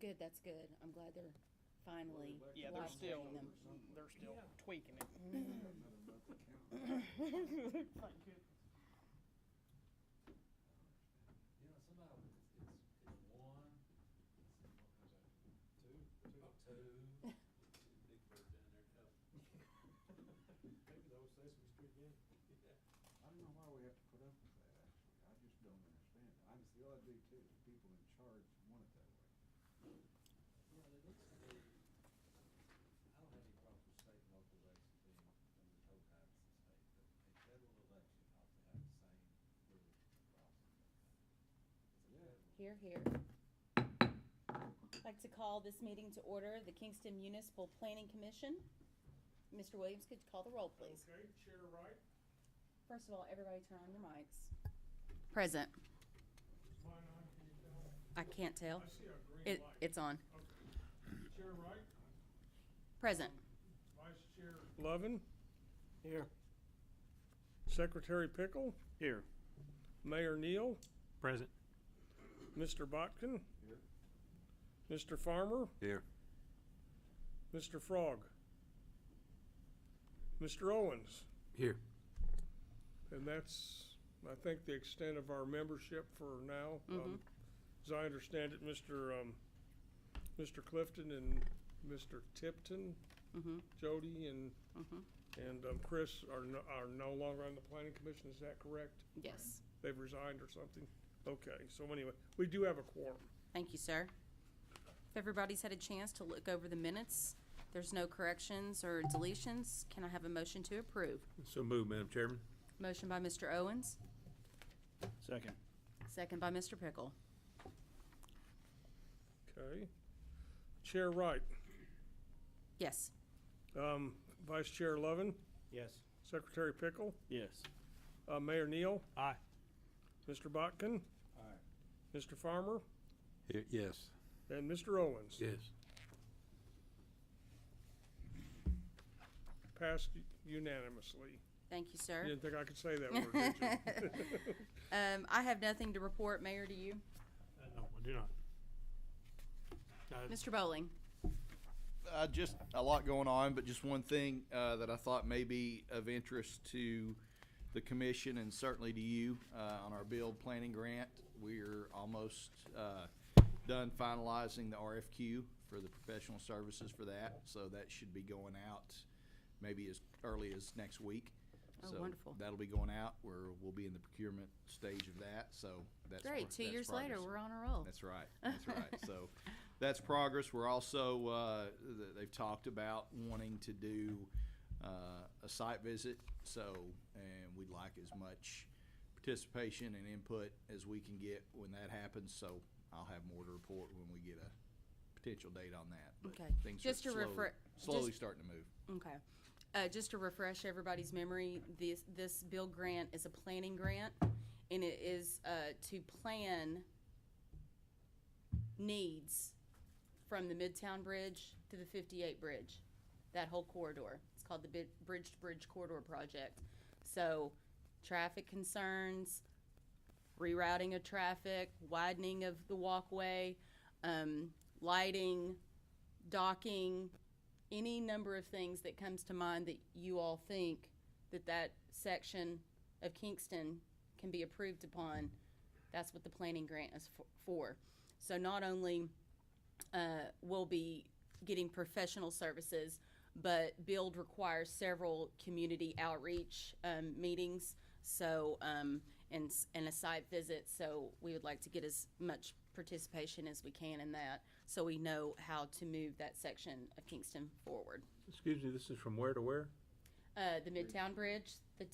good, that's good. I'm glad they're finally Yeah, live streaming them. they're still tweaking it. Thank goodness. You know, somehow it's one, let's see, what comes after two? Two. Big bird down there, Maybe the old Sesame Street game. Yeah. I don't know why we have to put up with that, actually. I just don't understand it. I just feel I do too. The people in charge want it that way. Yeah, there needs to be, I don't have any problems with state and local elections being under the code habits of the state, but a federal election ought to have the same rules across. It's a Yeah. federal. Here, here. I'd like to call this meeting to order, the Kingston Municipal Planning Commission. Mr. Williams, could you call the roll, please? Okay, Chair Wright, First of all, everybody turn on your mics. Present. is mine on, can you tell? I can't tell. I see a green light. It's on. Okay. Chair Wright, Present. Vice Chair Lovin. Here. Secretary Pickle. Here. Mayor Neal. Present. Mr. Botkin. Here. Mr. Farmer. Here. Mr. Frog. Mr. Owens. Here. And that's, I think, the extent of our membership for now. As I understand it, Mr. Clifton and Mr. Tipton, Jody and Chris are no longer on the planning commission. Is that correct? Yes. They've resigned or something? Okay, so anyway, we do have a quorum. Thank you, sir. If everybody's had a chance to look over the minutes, there's no corrections or deletions, can I have a motion to approve? So move, Madam Chairman. Motion by Mr. Owens, Second. second by Mr. Pickle. Okay. Chair Wright, Yes. Vice Chair Lovin, Yes. Secretary Pickle, Yes. Mayor Neal, Aye. Mr. Botkin, Aye. Mr. Farmer, Here, yes. and Mr. Owens. Yes. Passed unanimously. Thank you, sir. You didn't think I could say that word, did you? I have nothing to report, Mayor, do you? No, I do not. Mr. Bowling? Just a lot going on, but just one thing that I thought may be of interest to the commission and certainly to you on our build planning grant. We're almost done finalizing the RFQ for the professional services for that, so that should be going out maybe as early as next week. Oh, So wonderful. that'll be going out. We'll be in the procurement stage of that, so that's Great, 2 that's year later, progress. we're on a roll. That's right. That's right. So that's progress. We're also, they've talked about wanting to do a site visit. So, and we'd like as much participation and input as we can get when that happens. So I'll have more to report when we get a potential date on that. But Okay. Things Just are to slowly starting to move. Okay. Just to refresh everybody's memory, this build grant is a planning grant, and it is to plan needs from the Midtown Bridge to the 58 Bridge, that whole corridor. It's called the Bridge to Bridge Corridor Project. So, traffic concerns, rerouting of traffic, widening of the walkway, lighting, docking, any number of things that comes to mind that you all think that section of Kingston can be approved upon, that's what the planning grant is for. So not only will be getting professional services, but build requires several community outreach meetings, so and a site visit. So we would like to get as much participation as we can in that, so we know how to move that section of Kingston forward. Excuse me, this is from where to where? The Midtown Bridge, the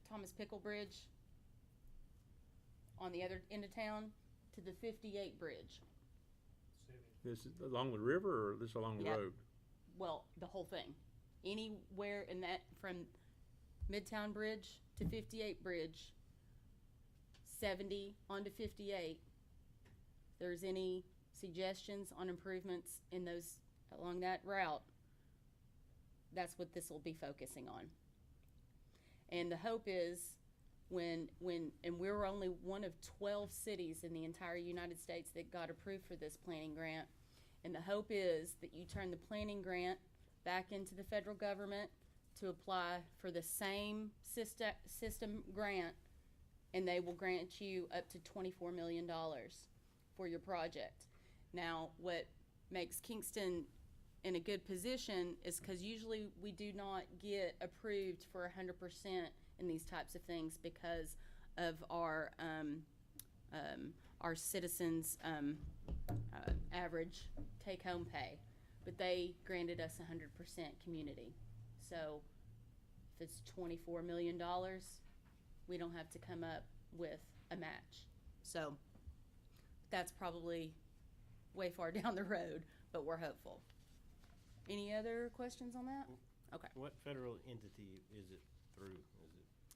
Thomas Pickle Bridge on the other end of town to the 58 Bridge. This is along the river or this along the Yep. road? Well, the whole thing. Anywhere in that, from Midtown Bridge to 58 Bridge, 70 onto 58. There's any suggestions on improvements in those along that route, that's what this will be focusing on. And the hope is and we were only one of 12 cities in the entire United States that got approved for this planning grant. And the hope is that you turn the planning grant back into the federal government to apply for the same system grant, and they will grant you up to $24 million for your project. Now, what makes Kingston in a good position is because usually we do not get approved for 100% in these types of things because of our citizens' average take-home pay. But they granted us 100% community. So if it's $24 million, we don't have to come up with a match. So that's probably way far down the road, but we're hopeful. Any other questions on that? Okay. What federal entity is it through?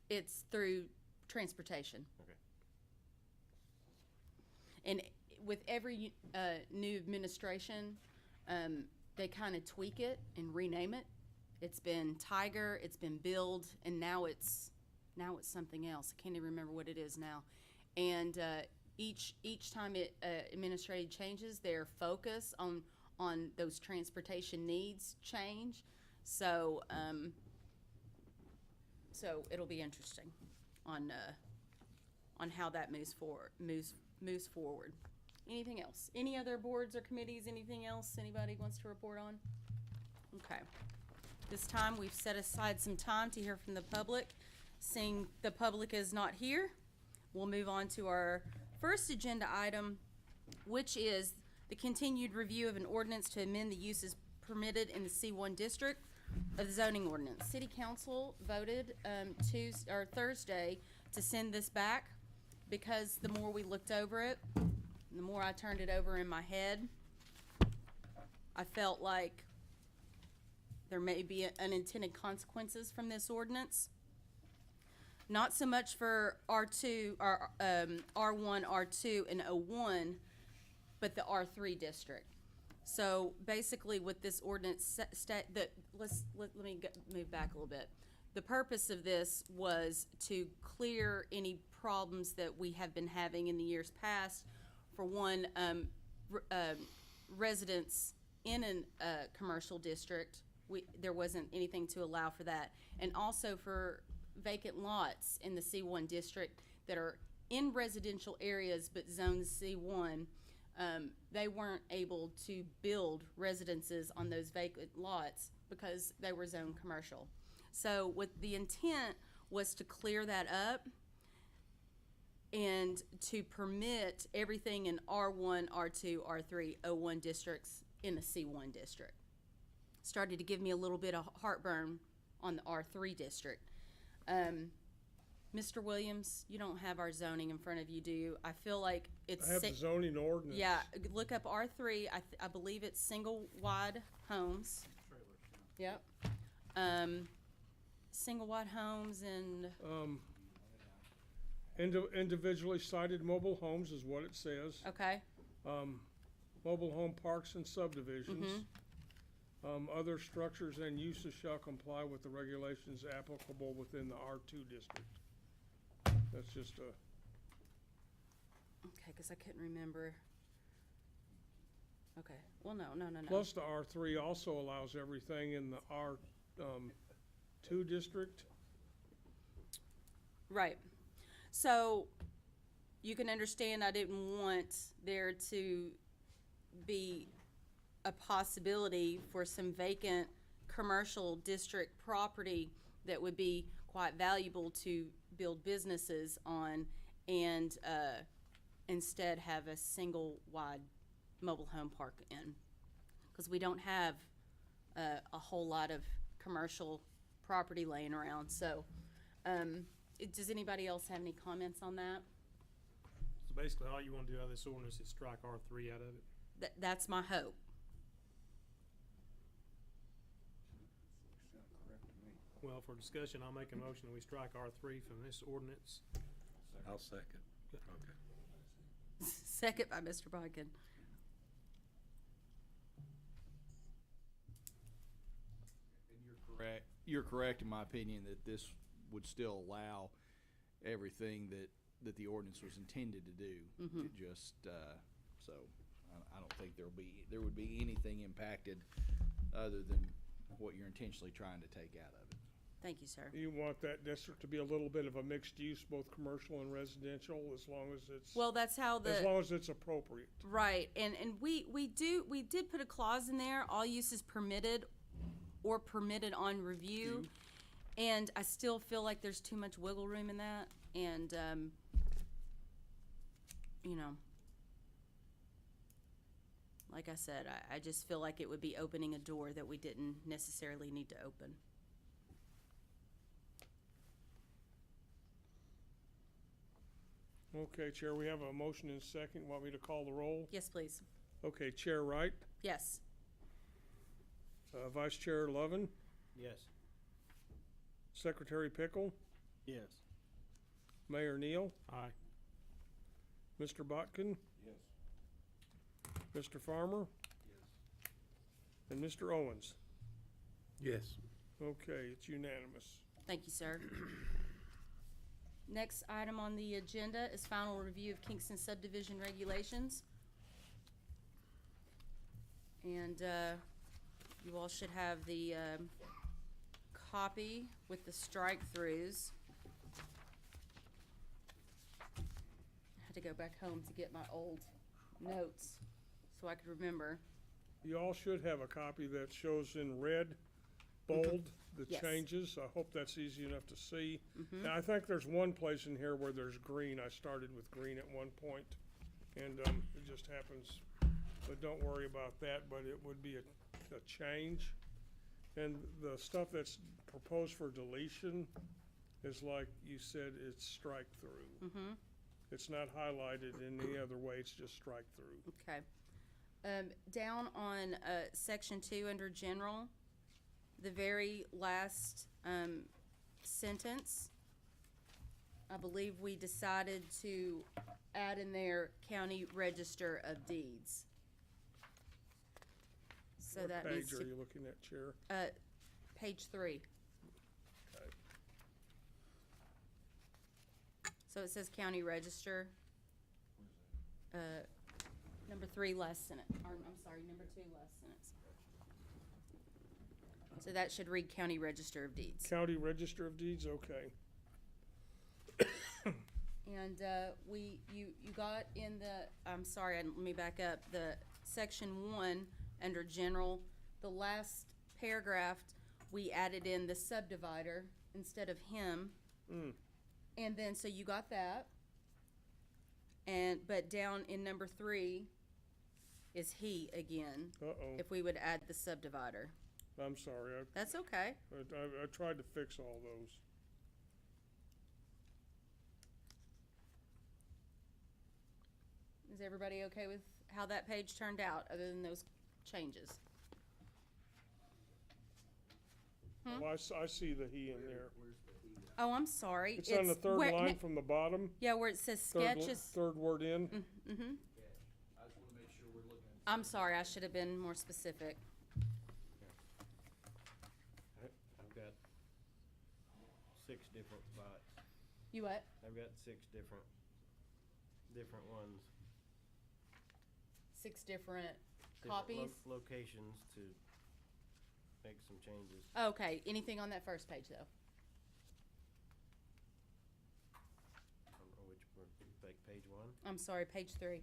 It's through transportation. Okay. And with every new administration, they kind of tweak it and rename it. It's been Tiger, it's been Build, and now it's something else. I can't even remember what it is now. And each time it administrative changes, their focus on those transportation needs change. So so it'll be interesting on how that moves forward. Anything else? Any other boards or committees? Anything else anybody wants to report on? Okay. This time we've set aside some time to hear from the public. Seeing the public is not here, we'll move on to our first agenda item, which is the continued review of an ordinance to amend the uses permitted in the C1 district of the zoning ordinance. City Council voted Thursday to send this back because the more we looked over it, the more I turned it over in my head, I felt like there may be unintended consequences from this ordinance. Not so much for R2, or R1, R2, and O1, but the R3 district. So basically, what this ordinance let me move back a little bit. The purpose of this was to clear any problems that we have been having in the years past. For one, residents in a commercial district, there wasn't anything to allow for that, and also for vacant lots in the C1 district that are in residential areas but zoned C1. They weren't able to build residences on those vacant lots because they were zoned commercial. So what the intent was to clear that up and to permit everything in R1, R2, R3, O1 districts in the C1 district. Started to give me a little bit of heartburn on the R3 district. Mr. Williams, you don't have our zoning in front of you, do you? I feel like it's... I have the zoning ordinance. Yeah, look up R3. I believe it's single wide homes. Yep. Single wide homes and... Individually sited mobile homes is what it says. Okay. Mobile home parks and subdivisions. Other structures and uses shall comply with the regulations applicable within the R2 district. That's just a... Okay, because I couldn't remember. Okay. Well, no. Plus the R3 also allows everything in the R2 district. Right. So you can understand I didn't want there to be a possibility for some vacant commercial district property that would be quite valuable to build businesses on, and instead have a single wide mobile home park in, because we don't have a whole lot of commercial property laying around. So does anybody else have any comments on that? So basically, all you want to do out of this ordinance is strike R3 out of it? That's my hope. Sounds correct to me. Well, for discussion, I'll make a motion that we strike R3 from this ordinance. I'll second. Okay. Second by Mr. Bodkin. And you're correct in my opinion that this would still allow everything that the ordinance was intended to do. Mhm. It just, so, I don't think there would be anything impacted other than what you're intentionally trying to take out of it. Thank you, sir. You want that district to be a little bit of a mixed use, both commercial and residential, as long as it's, Well, that's how as long as it's appropriate. right, and we did put a clause in there, all uses permitted or permitted on review. And I still feel like there's too much wiggle room in that, and, you know, like I said, I just feel like it would be opening a door that we didn't necessarily need to open. Okay, Chair, we have a motion and a second. Want me to call the roll? Yes, please. Okay, Chair Wright, Yes. Vice Chair Lovin, Yes. Secretary Pickle, Yes. Mayor Neal, Aye. Mr. Botkin, Yes. Mr. Farmer, and Mr. Owens. Yes. Okay, it's unanimous. Thank you, sir. Next item on the agenda is final review of Kingston subdivision regulations. And, you all should have the, copy with the strike-throughs. I had to go back home to get my old notes so I could remember. You all should have a copy that shows in red, bold, the Yes. changes. I hope that's easy enough to see. Mhm. Now, I think there's one place in here where there's green. I started with green at one point, and it just happens. But don't worry about that, but it would be a change. And the stuff that's proposed for deletion is like you said, it's strike-through. Mm-hmm. It's not highlighted in any other way, it's just strike-through. Okay. Down on, section 2 under general, the very last, sentence, I believe we decided to add in there county register of deeds. So that What needs page are to, you looking at, Chair? page 3. Okay. So it says county register. Number 3 last sentence, or I'm sorry, number 2 last sentence. So that should read county register of deeds. County Register of Deeds, okay. And, you got in the, I'm sorry, let me back up, the section 1, under general, the last paragraph, we added in the subdivider instead of him. Mm. And then, so you got that. But down in number 3 is he again, Uh-oh, if we would add the subdivider. I'm sorry, That's okay. I tried to fix all those. Is everybody okay with how that page turned out, other than those changes? Oh, I see the he in there. Oh, I'm sorry. It's on the third where- line from the bottom, Yeah, where it says sketches. third word in. Mm-hmm. I just wanna make sure we're looking at. I'm sorry, I should have been more specific. I've got 6 different spots. You what? I've got 6 different ones. 6 different different copies? Locations to make some changes. Okay, anything on that first page, though? I don't know which one, like page 1? I'm sorry, page 3.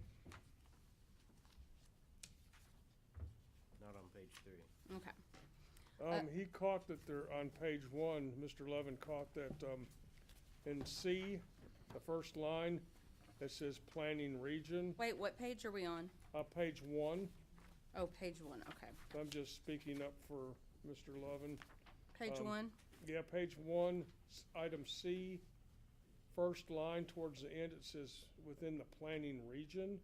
Not on page 3. Okay. He caught that there, on page 1, Mr. Levin caught that, in C, the first line, it says planning region. Wait, what page are we on? Page 1, Oh, page 1, okay. I'm just speaking up for Mr. Levin. Page 1? Yeah, page 1, item C, first line towards the end, it says within the planning region.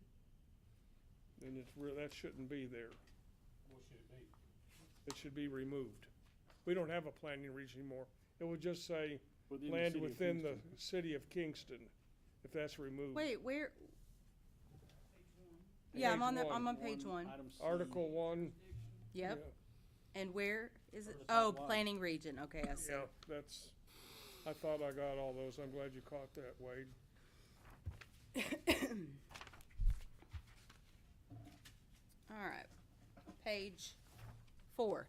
And that shouldn't be there. What should it be? It should be removed. We don't have a planning region anymore. It would just say Within the land city of within the Kingston. city of Kingston, if that's removed. Wait, where? Yeah, I'm Page on the, one. I'm on page 1. Article 1. Yep. yeah, And where is it? First Oh, line. planning region, okay, I see. Yeah, that's, I thought I got all those. I'm glad you caught that, Wade. All right, page 4.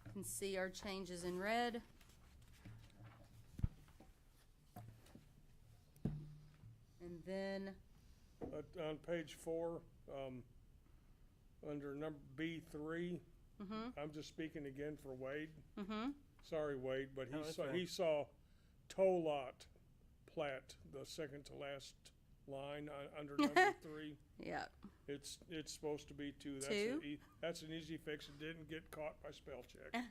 You can see our changes in red. And then, On page 4, under number B3, I'm just speaking again for Wade. Sorry, Wade, but No, that's fine. he saw tow lot plat, the second to last line under number 3. yeah, It's supposed to be 2. Two? That's an easy fix. It didn't get caught by spell check.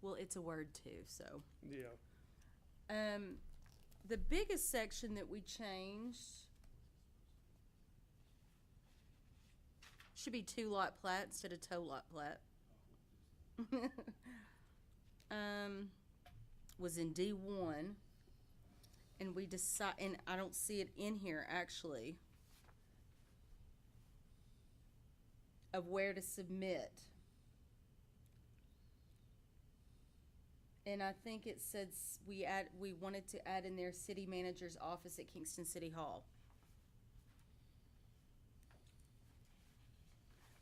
well, it's a word too, so. Yeah. The biggest section that we changed should be 2-lot plat instead of tow lot plat. Was in D1, and we decide, and I don't see it in here actually, of where to submit. And I think it said we wanted to add in there city manager's office at Kingston City Hall.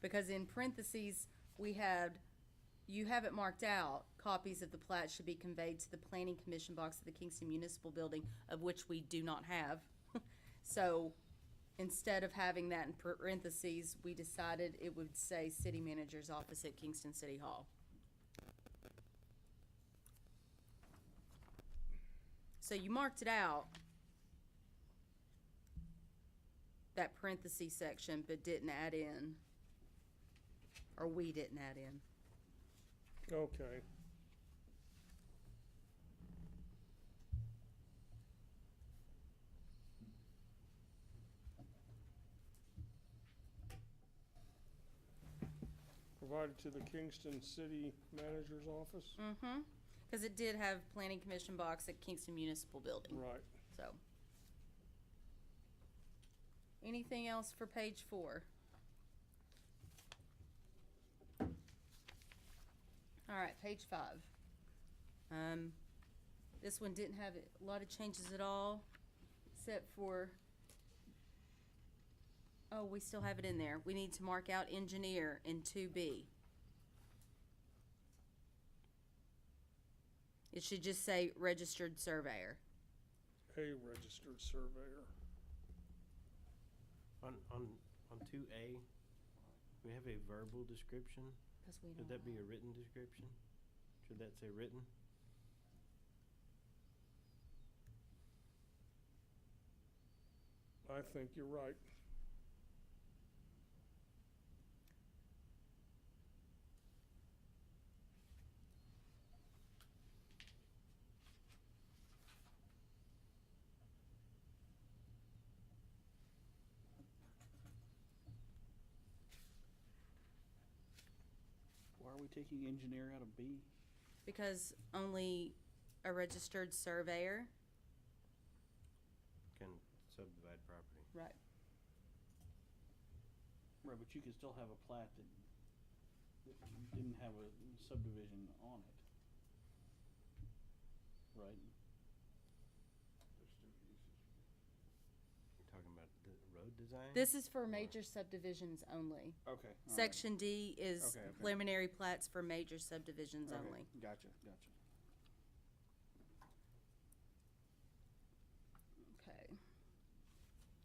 Because in parentheses, you have it marked out, copies of the plat should be conveyed to the planning commission box of the Kingston Municipal Building, of which we do not have. So instead of having that in parentheses, we decided it would say city manager's office at Kingston City Hall. So you marked it out, that parentheses section, but didn't add in, or we didn't add in. Okay. Provided to the Kingston City Manager's Office? Mm-hmm. Because it did have planning commission box at Kingston Municipal Building. Right. So. Anything else for page 4? All right, page 5. This one didn't have a lot of changes at all, except for, oh, we still have it in there. We need to mark out engineer in 2B. It should just say registered surveyor. A registered surveyor. On 2A, we have a verbal description. Because we Should don't that be a have- written description? Should that say written? I think you're right. Why are we taking engineer out of B? Because only a registered surveyor. Can subdivide property. Right. Right, but you could still have a plat that didn't have a subdivision on it. Right? There's 2 uses. You're talking about the road design? This is for major subdivisions only. Okay. all right. Section D is Okay, okay. preliminary plats for major subdivisions Okay, only. Gotcha. Okay.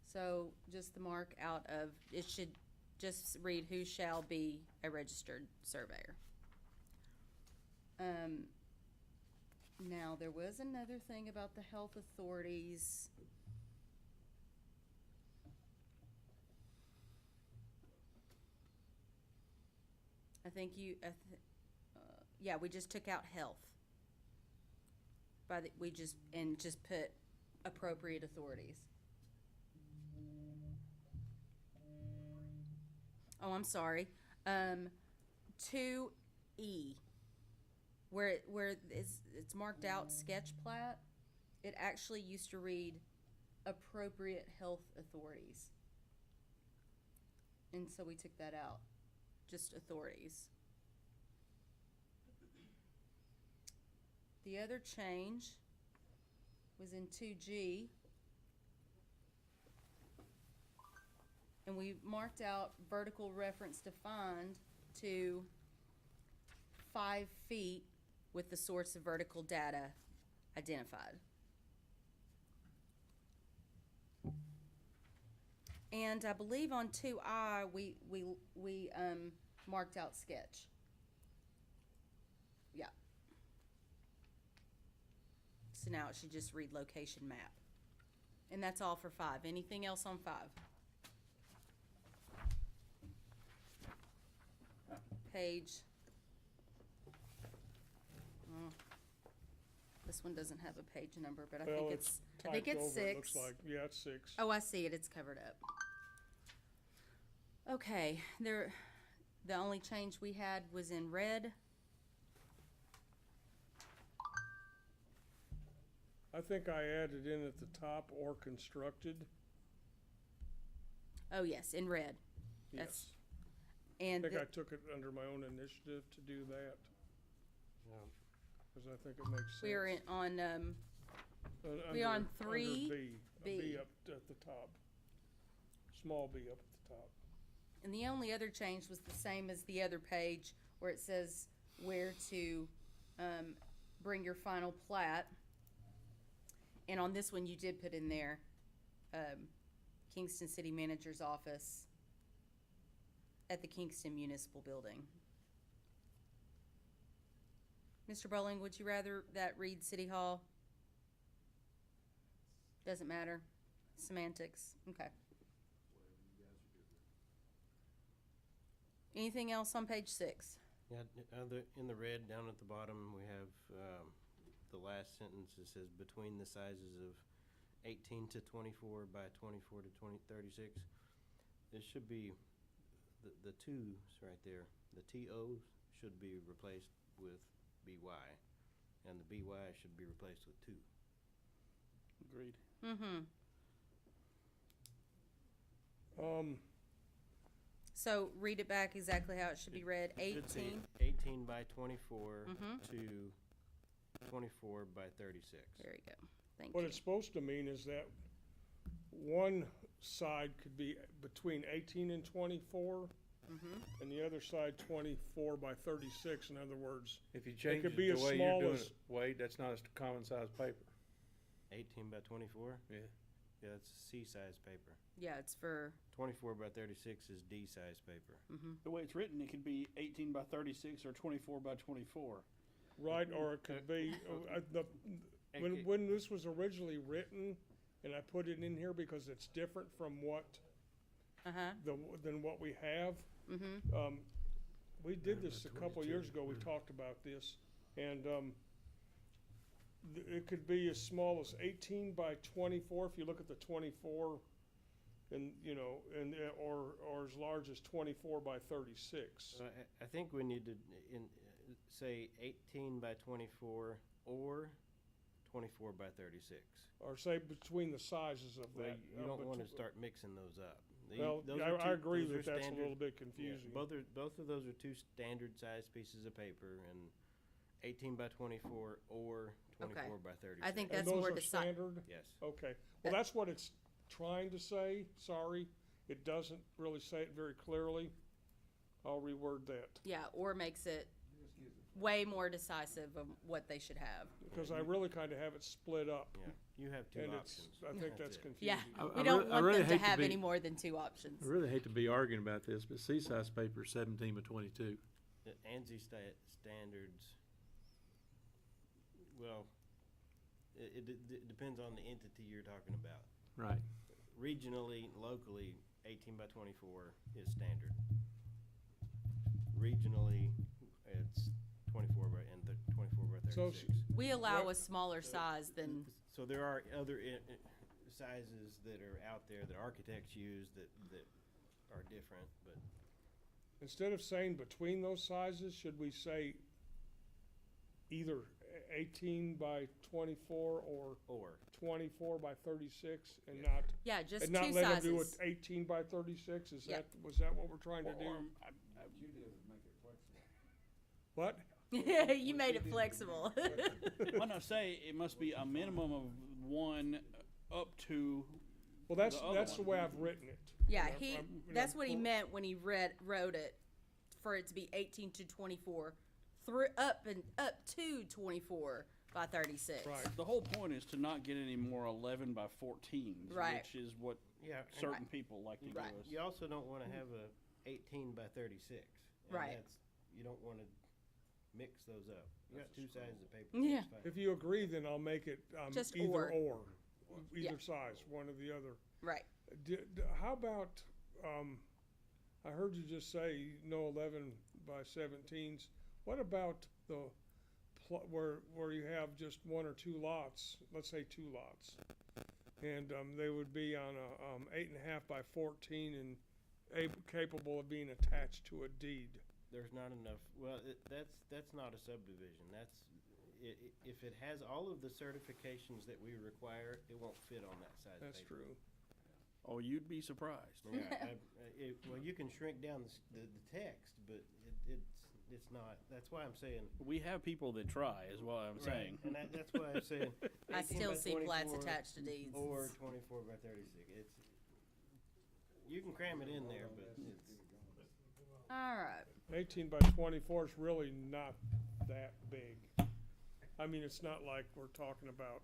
So just the mark out of, it should just read who shall be a registered surveyor. Now, there was another thing about the health authorities. I think yeah, we just took out health. We just put appropriate authorities. Oh, I'm sorry. 2E, where it's marked out sketch plat, it actually used to read appropriate health authorities. And so we took that out, just authorities. The other change was in 2G. And we marked out vertical reference defined to 5 feet with the source of vertical data identified. And I believe on 2I, we marked out sketch. Yeah. So now it should just read location map. And that's all for 5. Anything else on 5? Page. This one doesn't have a page number, but I think it's typed over, 6. it looks like, yeah, it's 6. Oh, I see it. It's covered up. Okay, the only change we had was in red. I think I added in at the top or constructed. Oh, yes, in red. Yes. That's- I And think the- I took it under my own initiative to do that, Yeah. because I think it makes sense. we're on, We're on 3, B. A B. B up at the top. Small B up at the top. and the only other change was the same as the other page where it says where to bring your final plat. And on this one, you did put in there Kingston City Manager's office at the Kingston Municipal Building. Mr. Bowling, would you rather that read City Hall? Doesn't matter. Semantics. Okay. Anything else on page 6? Yeah, in the red down at the bottom, we have the last sentence. It says between the sizes of 18 to 24 by 24 to 36. It should be the 2's right there. The TO's should be replaced with BY, and the BY should be replaced with 2. Agreed. Mm-hmm. So read it back exactly how it should be read. It should say 18. 18 by 24 Mhm. to 24 by 36. There you go. Thank What you. it's supposed to mean is that one side could be between 18 and 24, Mm-hmm. and the other side 24 by 36. In other words, If you change could it be the as way small you're doing as- it, Wade, that's not a common size paper. 18 by 24? Yeah. Yeah, that's C size paper. Yeah, it's for. 24 by 36 is D size paper. Mm-hmm. The way it's written, it could be 18 by 36 or 24 by 24. right? Or it could be when this was originally written, and I put it in here because it's different from what Uh-huh. than what we have. Mm-hmm. We did this a couple years ago. We talked about this, and it could be as small as 18 by 24 if you look at the 24, and or as large as 24 by 36. So I think we need to say 18 by 24 or 24 by 36. Or say between the sizes of Well, that. you don't want to start mixing those up. Well, Those are I two- agree those are that that's a standard- little bit yeah, confusing. both of those are two standard size pieces of paper, and 18 by 24 or 24 by 36. I think And that's those more are deci- standard? Yes. Okay, well, that's what it's trying to say, sorry. It doesn't really say it very clearly. I'll reword that, Yeah, or makes it Just gives it. way more decisive of what they should have. because I really kind of have it split up. Yeah. You have two And options. I think that's it. confusing. Yeah, I we don't re- I want really them to hate to have be- any more than 2 options. I really hate to be arguing about this, but C-size paper is 17 by 22. The ANSI standards, well, it depends on the entity you're talking about. Right. Regionally, locally, 18 by 24 is standard. Regionally, it's 24 by 36. We allow What- a smaller size than, So there are other sizes that are out there that architects use that are different, but Instead of saying between those sizes, should we say either 18 by 24 or or 24 by 36 and Yeah. not, yeah, just and not 2 let them do it sizes. 18 by 36? Was Yeah. that what we're trying to do? What you did is make it flexible. What? Yeah, you made it flexible. Why not say it must be a minimum of one up to, Well, that's, The other that's the one. way I've written it. Yeah, And he, I'm- that's what he meant when he wrote it, for it to be 18 to 24, up to 24 by 36. Right. the whole point is to not get any more 11 by 14s, Right. which is what Yeah, and certain people like to Right. give us. you also don't wanna have a 18 by 36. And Right. that's, you don't wanna mix those up. You got two sides of paper. Yeah. that's fine. If you agree, then I'll make it, Just either or. or, Yeah. either size, one or the other. Right. How about, I heard you just say no 11 by 17s. What about the, where you have just one or two lots, let's say two lots? And, they would be on a, 8.5 by 14 and capable of being attached to a deed. There's not enough, well, that's not a subdivision. That's, if it has all of the certifications that we require, it won't fit on that size of That's paper. true. Oh, you'd be surprised. Yeah, well, you can shrink down the text, but it's not, that's why I'm saying. We have people that try, is what I'm saying. And that's why I'm saying. I 18 still by see plats 24 attached to deeds. Or 24 by 36. It's, you can cram it in there, but it's. All right. 18 by 24 is really not that big. I mean, it's not like we're talking about,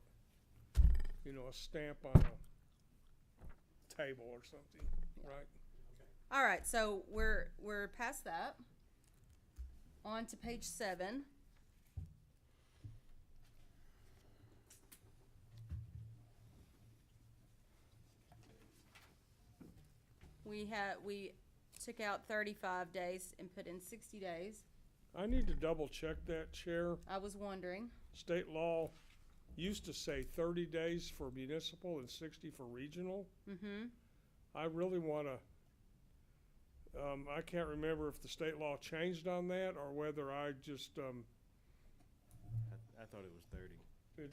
a stamp on a table or something, right? All right, so we're past that. On to page 7. We took out 35 days and put in 60 days. I need to double check that, Chair. I was wondering. State law used to say 30 days for municipal and 60 for regional. Mm-hmm. I really wanna, I can't remember if the state law changed on that or whether I just, I thought it was 30.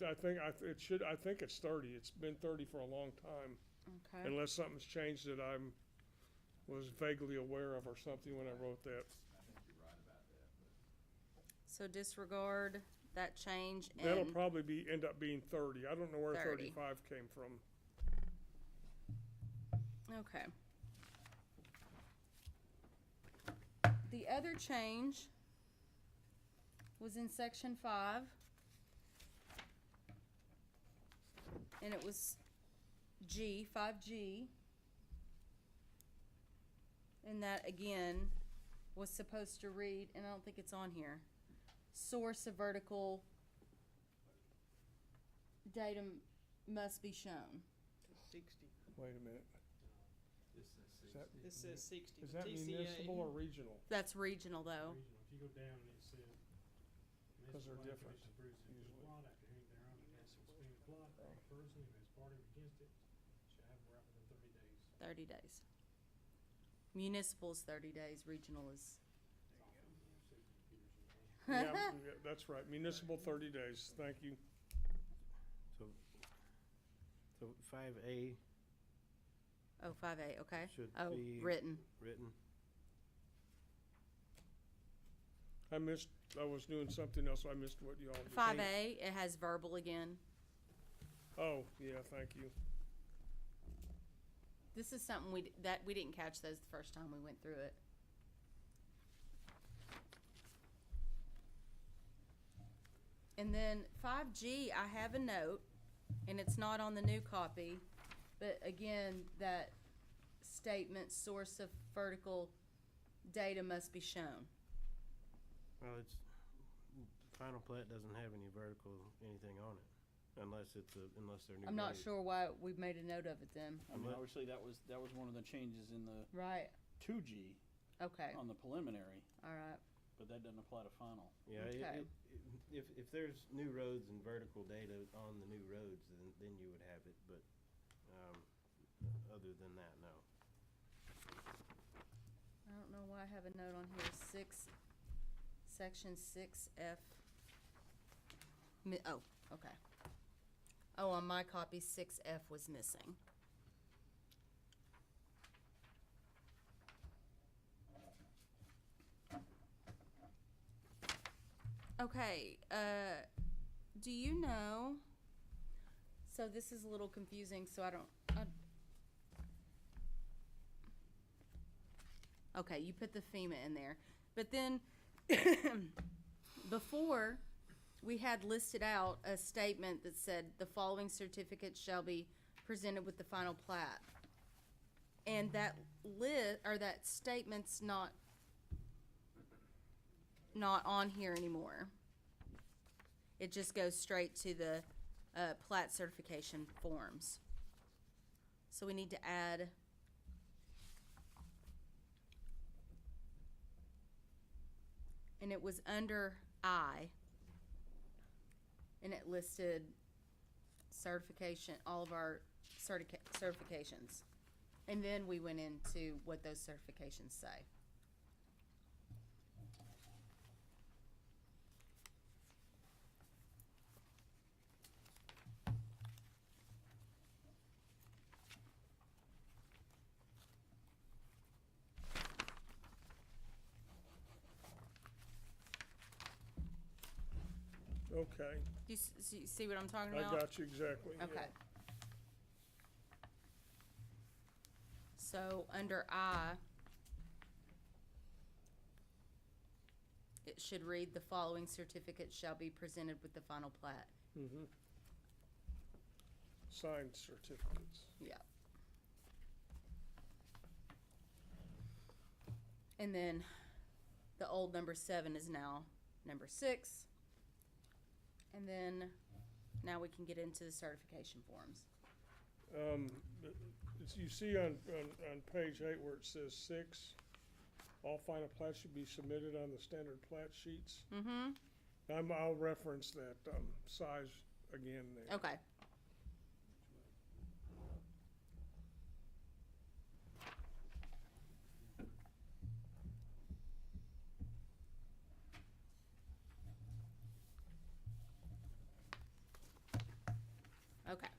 I think it's 30. It's been 30 for a long time. Okay. Unless something's changed that was vaguely aware of or something when I wrote that. I think you're right about that, but So disregard that change That'll and probably end up being 30. I don't know where 30. 35 came from. okay. The other change was in section 5. And it was 5G. And that again was supposed to read, and I don't think it's on here. Source of vertical datum must be shown. 60. Wait a minute. this says Is 60. This says 60. Is that TCA. municipal or regional? That's regional though. Regional. If you go down and it says. 'Cause they're Municipal different, Commission approves a usually. plot after hearing thereof, and has suspended plot, any person who has party against it shall have a right within 30 days. 30 days. Municipal is 30 days, regional is. Yeah, that's right. Municipal 30 days. Thank you. So 5A Oh, 5A, okay. should Oh, be written. written. I was doing something else. I missed what you all did. 5A, it has verbal again. Oh, yeah, thank you. This is something we didn't catch those the first time we went through it. And then 5G, I have a note, and it's not on the new copy, but again, that statement, source of vertical data must be shown. Well, final plat doesn't have any vertical anything on it, unless they're new. I'm not roads. sure why we've made a note of it then. I mean, But- obviously, that was one of the changes in the Right, 2G okay, on the preliminary, all right. but that doesn't apply to final. Yeah, Okay. if there's new roads and vertical data on the new roads, then you would have it, but, other than that, no. I don't know why I have a note on here, section 6F. Oh, okay. Oh, on my copy, 6F was missing. Okay, do you know, so this is a little confusing, so okay, you put the FEMA in there, but then, before, we had listed out a statement that said, the following certificates shall be presented with the final plat. And that that statement's not on here anymore. It just goes straight to the plat certification forms. So we need to add and it was under I, and it listed certification, all of our certifications. And then we went into what those certifications say. Okay, Do you see what I'm talking I about? got you exactly. yeah. Okay. So under I, it should read, the following certificates shall be presented with the final plat. Mm-hmm. Signed certificates. Yeah. And then the old number 7 is now number 6. And then now we can get into the certification forms. You see on page 8 where it says 6, all final plats should be submitted on the standard plat sheets. Mm-hmm. I'll reference that size again there. Okay. Okay.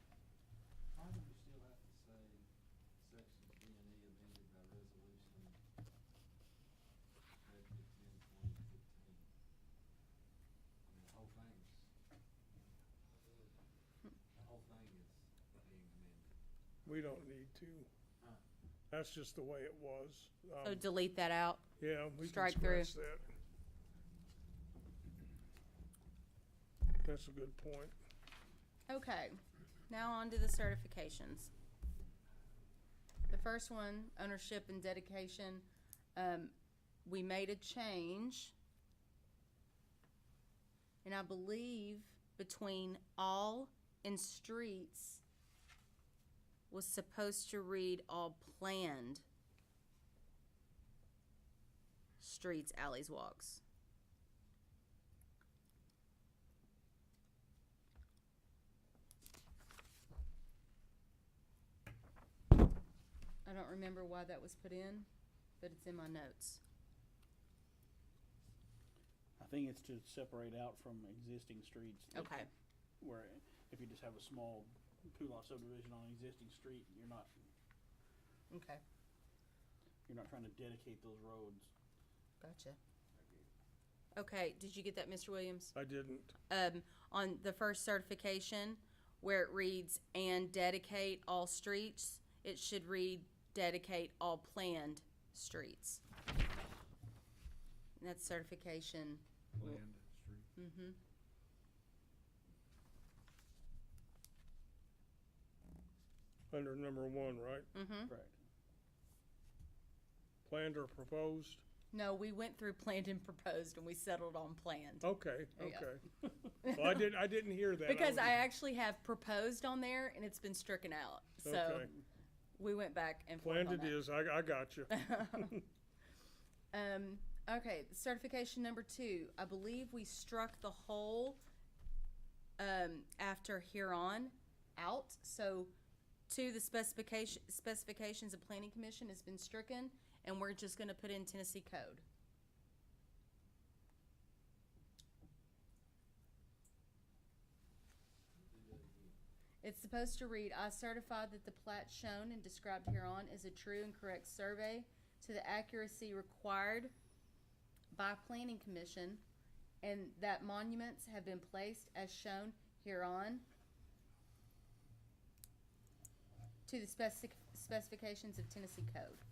Why do you still have to say sections B and E amended by resolution effective 10/20/15? I mean, the whole thing is being amended. We don't need to. Huh. That's just the way it was. So delete that out. Yeah, we can strike through. scratch that. That's a good point. Okay. Now on to the certifications. The first one, ownership and dedication, we made a change. And I believe between all and streets was supposed to read all planned streets, alleys, walks. I don't remember why that was put in, but it's in my notes. I think it's to separate out from existing streets. Okay. Where if you just have a small two-lot subdivision on an existing street, you're not Okay. trying to dedicate those roads. Gotcha. Okay, did you get that, Mr. Williams? I didn't. On the first certification, where it reads, and dedicate all streets, it should read, dedicate all planned streets. And that's certification. Land, street. Mm-hmm. Under number 1, right? Mm-hmm. Correct. Planned or proposed? No, we went through planned and proposed, and we settled on planned. Okay, Yeah. okay. Well, I didn't hear that. Because was- I actually have proposed on there, and it's been stricken out. So Okay. we went back and forth Planned on it that. is, I got you. Okay, certification number 2. I believe we struck the whole after hereon out. So the specifications of planning commission has been stricken, and we're just going to put in Tennessee code. It's supposed to read, I certify that the plat shown and described hereon is a true and correct survey to the accuracy required by planning commission and that monuments have been placed as shown hereon to the specifications of Tennessee Code,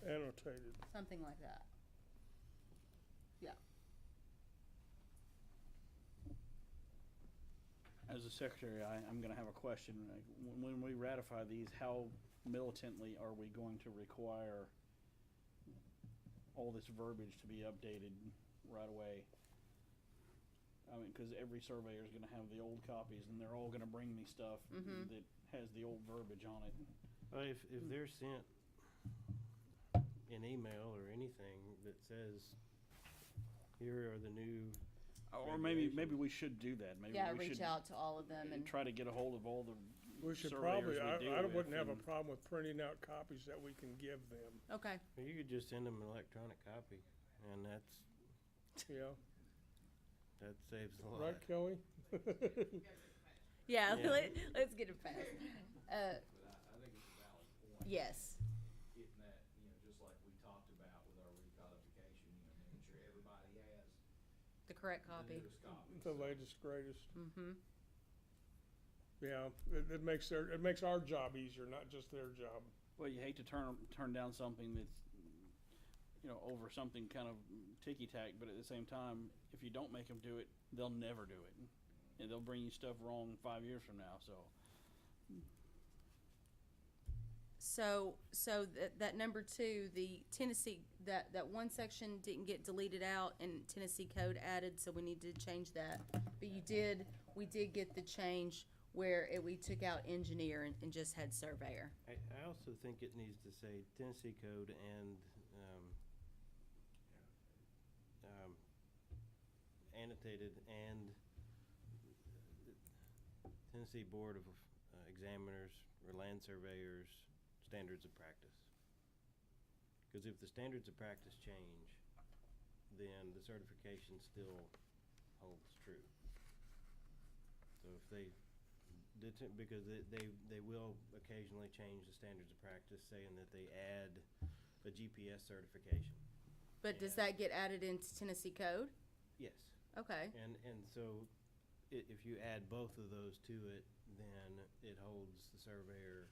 Annotated. something like that. Yeah. As a secretary, I'm gonna have a question. Like, when we ratify these, how militantly are we going to require all this verbiage to be updated right away? I mean, because every surveyor is gonna have the old copies, and they're all gonna bring me stuff that has the old verbiage on it. Well, if they're sent an email or anything that says, here are the new Or maybe we should do that. Maybe Yeah, we reach should out to all of them and try to get a hold of all the We should surveyors probably, we deal I with wouldn't have a and- problem with printing out copies that we can give them, okay. Or you could just send them an electronic copy, and that saves a lot. right, Kelly? Yeah, Yeah. let's get it fast. But I think it's a valid point. Yes. Getting that, just like we talked about with our recodification, making sure everybody has The correct the copy. newest copy. The latest, greatest. Mm-hmm. Yeah, it makes our job easier, not just their job. Well, you hate to turn down something that's, over something kind of ticky-tack, but at the same time, if you don't make them do it, they'll never do it. And they'll bring you stuff wrong 5 years from now, so. So that number 2, the Tennessee, that one section didn't get deleted out and Tennessee Code added, so we need to change that. But we did get the change where we took out engineer and just had surveyor. I also think it needs to say Tennessee Code and annotated and Tennessee Board of Examiners or Land Surveyors Standards of Practice. Because if the standards of practice change, then the certification still holds true. So if they because they will occasionally change the standards of practice, saying that they add a GPS certification. But does that get added into Tennessee Code? Yes. Okay. And so if you add both of those to it, then it holds the surveyor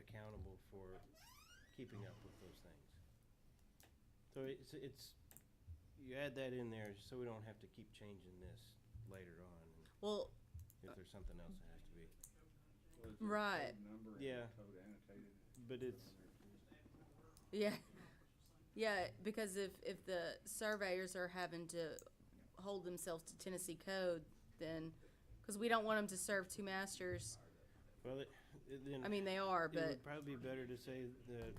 accountable for keeping up with those things. So it's you add that in there so we don't have to keep changing this later on. Well, if there's something else that has to be. Or is there a Right. code number and Yeah. code annotated But it's on there too? yeah. Yeah, because if the surveyors are having to hold themselves to Tennessee Code, then, because we don't want them to serve two masters. well, then I mean, they are, it but would probably be better to say the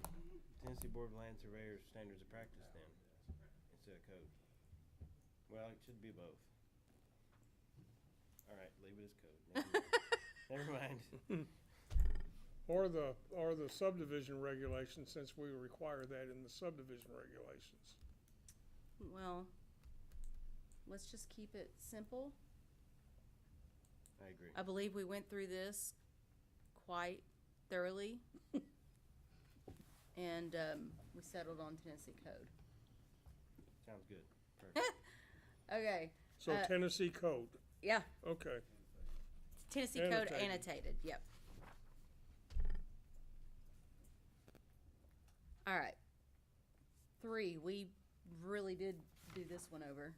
Tennessee Board of Land Surveyors Standards of Practice then, instead of code. Well, it should be both. All right, leave it as code. Never mind. Or the subdivision regulations, since we require that in the subdivision regulations. well, let's just keep it simple. I agree. I believe we went through this quite thoroughly, and we settled on Tennessee Code. Sounds good. Perfect. Okay. So Tennessee Code, Yeah, okay. Tennessee Code Annotated. annotated. Yep. All right. 3, we really did do this one over.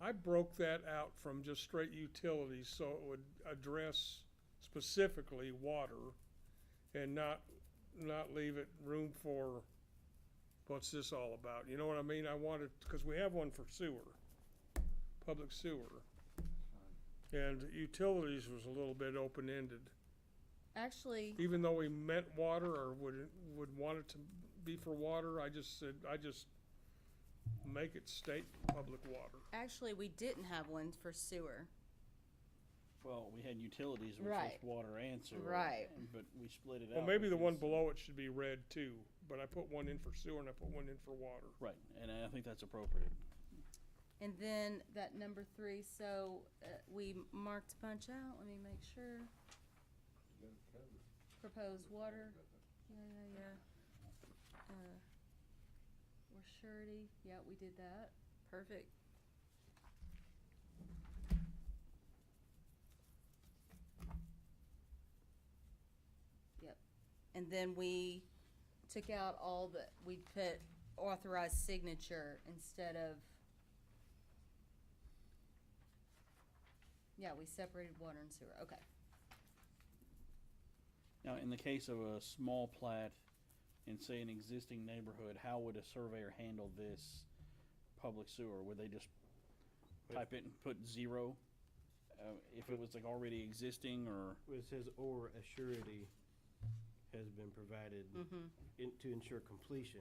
I broke that out from just straight utilities, so it would address specifically water and not leave it room for, what's this all about? You know what I mean? I wanted, because we have one for sewer, public sewer. And utilities was a little bit open-ended. Actually, Even though we meant water or would want it to be for water, I just said, make it state public water. we didn't have one for sewer. Well, we had utilities, which Right. was water and sewer. Right. But we split it out. Well, maybe the one because- below it should be red too, but I put one in for sewer and I put one in for water. Right, and I think that's appropriate. And then that number 3, so we marked a bunch out. Let me make sure. You got it covered. Proposed water. Yeah. Or surety, yeah, we did that, perfect. Yep, and then we took out we put authorized signature instead of, yeah, we separated water and sewer, okay. Now, in the case of a small plat in, say, an existing neighborhood, how would a surveyor handle this public sewer? Would they just type it and put 0? If it was like already existing, or? Well, it says, or a surety has been provided to ensure completion.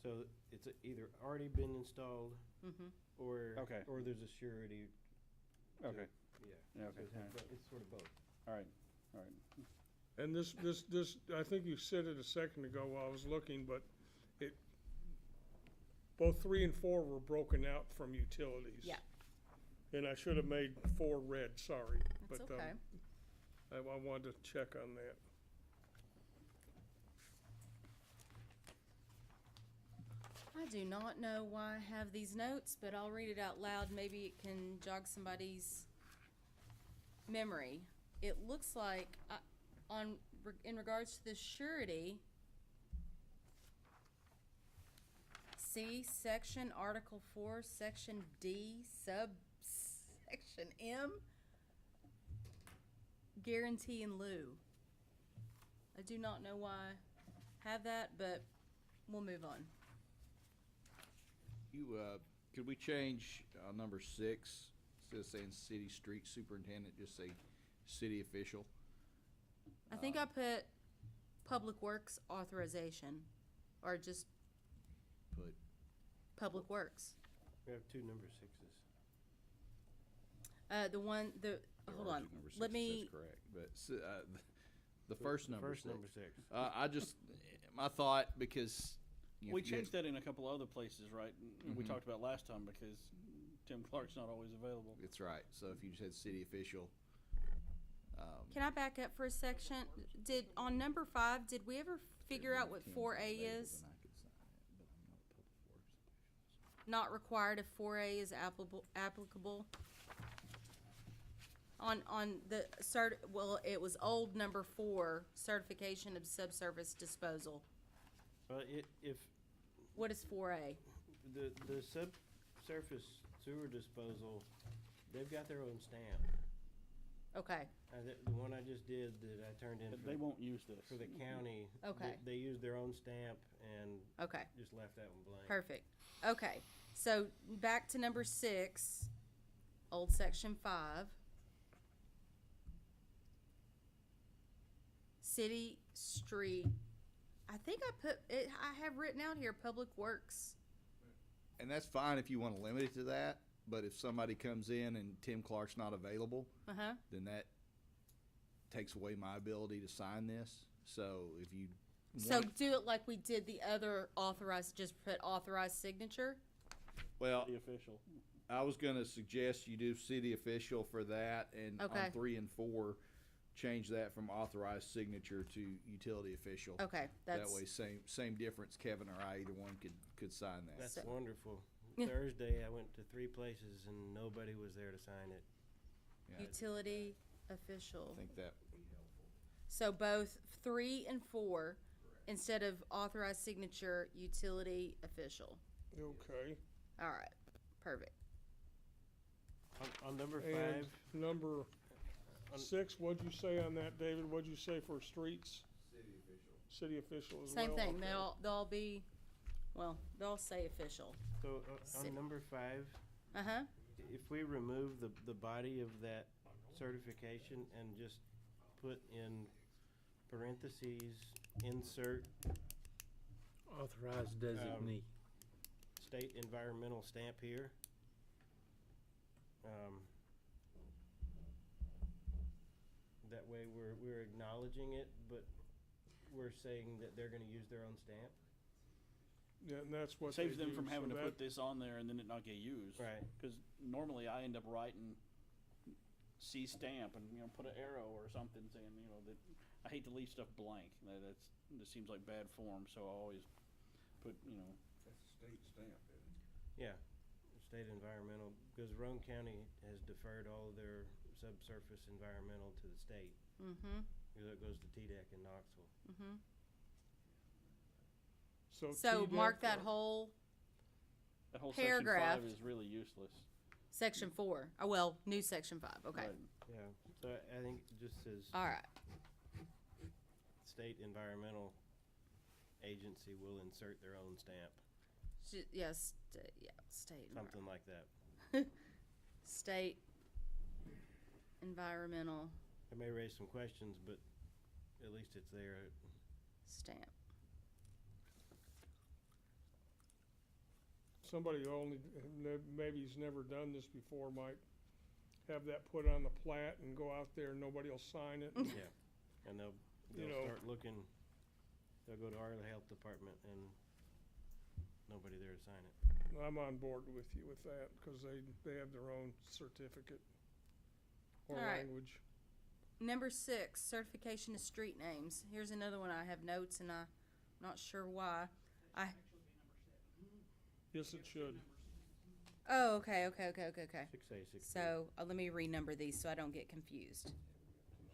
So it's either already been installed, or Okay. or there's a surety. Okay. Yeah. Yeah, okay, So alright. it's sort of both. All right, all right. And this, I think you said it a second ago while I was looking, but both 3 and 4 were broken out from utilities. Yeah. And I should have made 4 red, sorry. That's But, okay. I wanted to check on that. I do not know why I have these notes, but I'll read it out loud. Maybe it can jog somebody's memory. It looks like in regards to the surety, see section Article 4, Section D, subsection M, guarantee in lieu. I do not know why I have that, but we'll move on. Could we change number 6, instead of saying city street superintendent, just say city official? I think I put Public Works authorization, or just Put, Public Works. We have 2 number 6s. Hold there are on, 2 number let 6s, me, That's correct, but the first number First 6. number 6. I just, my thought, because. you We forget- changed that in a couple other places, right? We Mhm. talked about last time because Tim Clark's not always available. It's right, so if you said city official. can I back up for a section? On number 5, did we ever figure out what 4A is? Not required if 4A is applicable? On the it was old number 4, certification of subsurface disposal. Well, if What is 4A? the subsurface sewer disposal, they've got their own stamp. Okay, The one I just did that I turned in But for, they won't use this. for the county. Okay. They used their own stamp and okay. just left that one blank. Perfect. Okay, so back to number 6, old section 5. City, street, I think I put it, I have written out here, Public Works. And that's fine if you want to limit it to that, but if somebody comes in and Tim Clark's not available, Uh-huh, then that takes away my ability to sign this. So if you so want, do it like we did the other authorized, just put authorized signature? well, The official. I was gonna suggest you do city official for that, and Okay. on 3 and 4, change that from authorized signature to utility official. Okay, That that's, way, same difference, Kevin or I, either one could sign that. That's So- wonderful. Yeah. Thursday, I went to 3 places and nobody was there to sign it. Yeah, utility official. I think that would be helpful. So both 3 and 4, instead of authorized signature, utility official. Okay. All right, perfect. On number 5, And number On- 6, what'd you say on that, David? What'd you say for streets? City official. City official as well? Same thing, Okay. they'll be, well, they'll say official. so City. on number 5, Uh-huh, if we remove the body of that certification and just put in parentheses, insert Authorized designee. state environmental stamp here. That way we're acknowledging it, but we're saying that they're gonna use their own stamp. Yeah, and that's what Saves they them do, from so having to that- put this on there and then it not get used. Right. Because normally I end up writing C stamp and, put an arrow or something saying, that I hate to leave stuff blank. That seems like bad form, so I always put, state stamp, isn't it? Yeah, state environmental, because Roane County has deferred all of their subsurface environmental to the state. Mm-hmm, Because it goes to TDEC in Knoxville. mm-hmm. So So TDEC mark that or- whole That whole Paragraph. section 5 is really useless. section 4. Oh, well, new section 5, okay. Right. Yeah, so I think it just says All right, state environmental agency will insert their own stamp, yes, state. something like that. State environmental It may raise some questions, but at least it's there. stamp. Somebody who only, maybe he's never done this before might have that put on the plat and go out there and nobody will sign it. Yeah, and they'll You know. start looking, they'll go to our health department and nobody there to sign it. I'm on board with you with that, because they have their own certificate or All right. language. Number 6, certification of street names. Here's another one I have notes and I'm not sure why. Yes, it should. Oh, okay. 6A, 6B. So let me renumber these so I don't get confused.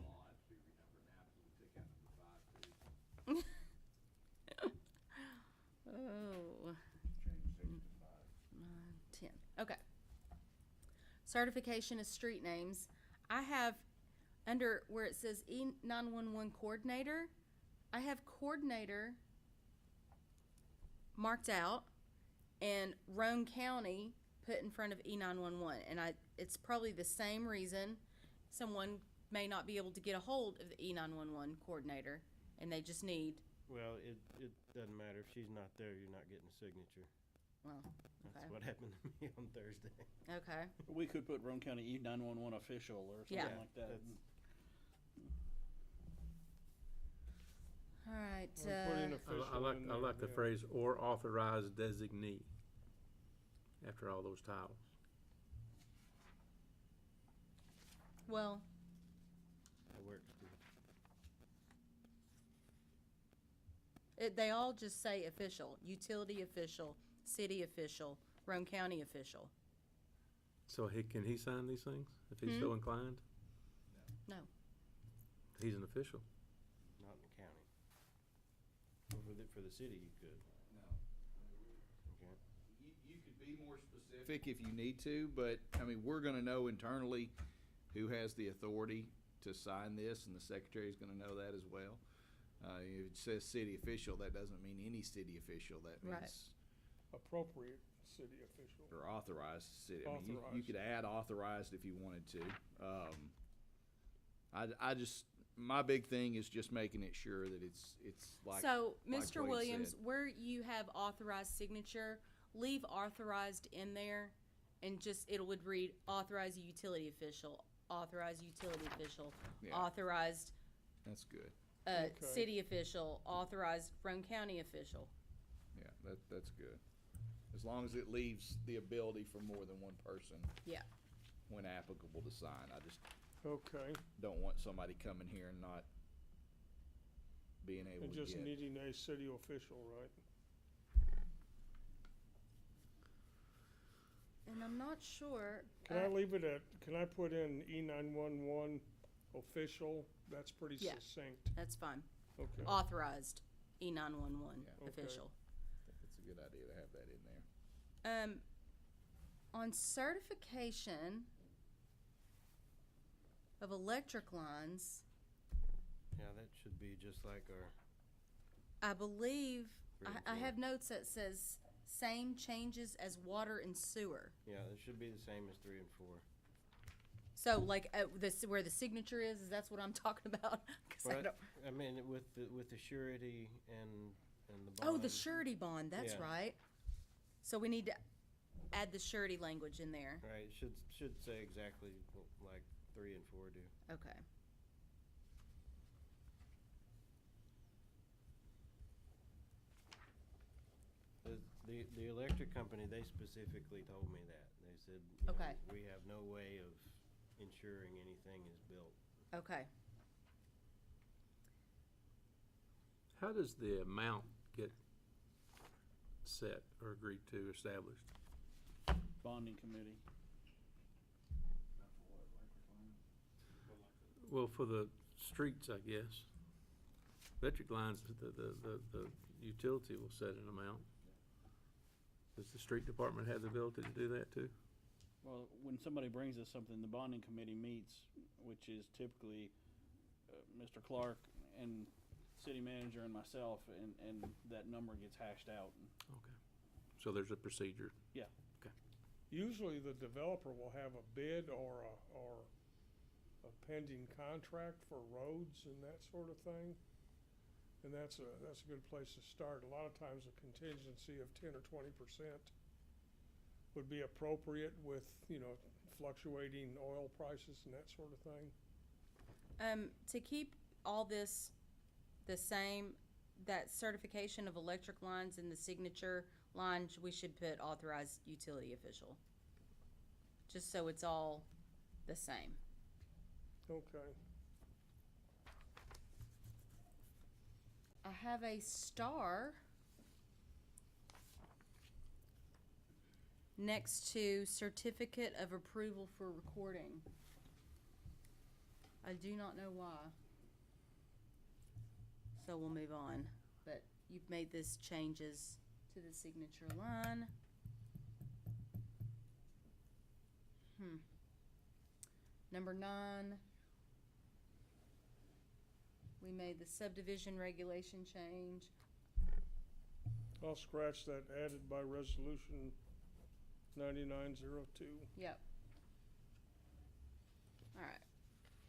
Oh, that's be renumbered now, so we take out number 5 too. Oh, Change 6 to 5. 9, 10. Okay. Certification of street names. I have under where it says E911 coordinator, I have coordinator marked out and Roane County put in front of E911. And it's probably the same reason someone may not be able to get a hold of the E911 coordinator and they just need, Well, it doesn't matter. If she's not there, you're not getting a signature. well, That's okay. what happened to me on Thursday. Okay. We could put Roane County E911 official or something Yeah. like that. That's- All right. Or put in official I like, in I there, like the yeah. phrase, or authorized designee, after all those titles. Well, That works too. they all just say official, utility official, city official, Roane County official. So can he sign these things, if he's so inclined? No. He's an official. Not in the county. Well, for the city, you could. No. Okay. You could be more specific if you need to, but, I mean, we're gonna know internally who has the authority to sign this, and the secretary's gonna know that as well. If it says city official, that doesn't mean any city official, that Right. means, Appropriate city official. or authorized city. I mean, you Authorized. could add authorized if you wanted to. I just, my big thing is just making it sure that it's like. So, like Mr. Wade Williams, said. where you have authorized signature, leave authorized in there and just, it would read authorized utility official, authorized utility official, Yeah. authorized, That's good. Okay. city official, authorized Roane County official. Yeah, that's good. As long as it leaves the ability for more than one person. Yeah. When applicable to sign. I just Okay, don't want somebody coming here and not being able and to just get. needing a city official, right? And I'm not sure. Can I leave it at, can I put in E911 official? That's pretty Yeah. succinct. That's fine. Okay. Authorized E911 Yeah. Okay. official. It's a good idea to have that in there. On certification of electric lines, Yeah, that should be just like our. I believe, 3 and I 4. have notes that says same changes as water and sewer. Yeah, it should be the same as 3 and 4. So like, this, where the signature is that's what I'm talking about? 'Cause I But, don't, I mean, with the surety and the bond. oh, the surety bond, that's Yeah. right. So we need to add the surety language in there. Right, it should say exactly like 3 and 4 do. Okay. The electric company, they specifically told me that. They said, you know, Okay. we have no way of ensuring anything is built. Okay. How does the amount get set or agreed to, established? Bonding committee. Not for what, electric lines? Well, for the streets, I guess. Electric lines, the utility will set an amount. Does the street department have the ability to do that too? Well, when somebody brings us something, the bonding committee meets, which is typically Mr. Clark and city manager and myself, and that number gets hashed out. Okay. So there's a procedure. Yeah. Usually the developer will have a bid or a pending contract for roads and that sort of thing. And that's a good place to start. A lot of times a contingency of 10 or 20% would be appropriate with, fluctuating oil prices and that sort of thing. To keep all this the same, that certification of electric lines in the signature line, we should put authorized utility official. Just so it's all the same. Okay. I have a star next to certificate of approval for recording. I do not know why. So we'll move on. But you've made this changes to the signature line. Number 9. We made the subdivision regulation change. I'll scratch that added by resolution 9902. Yep. All right.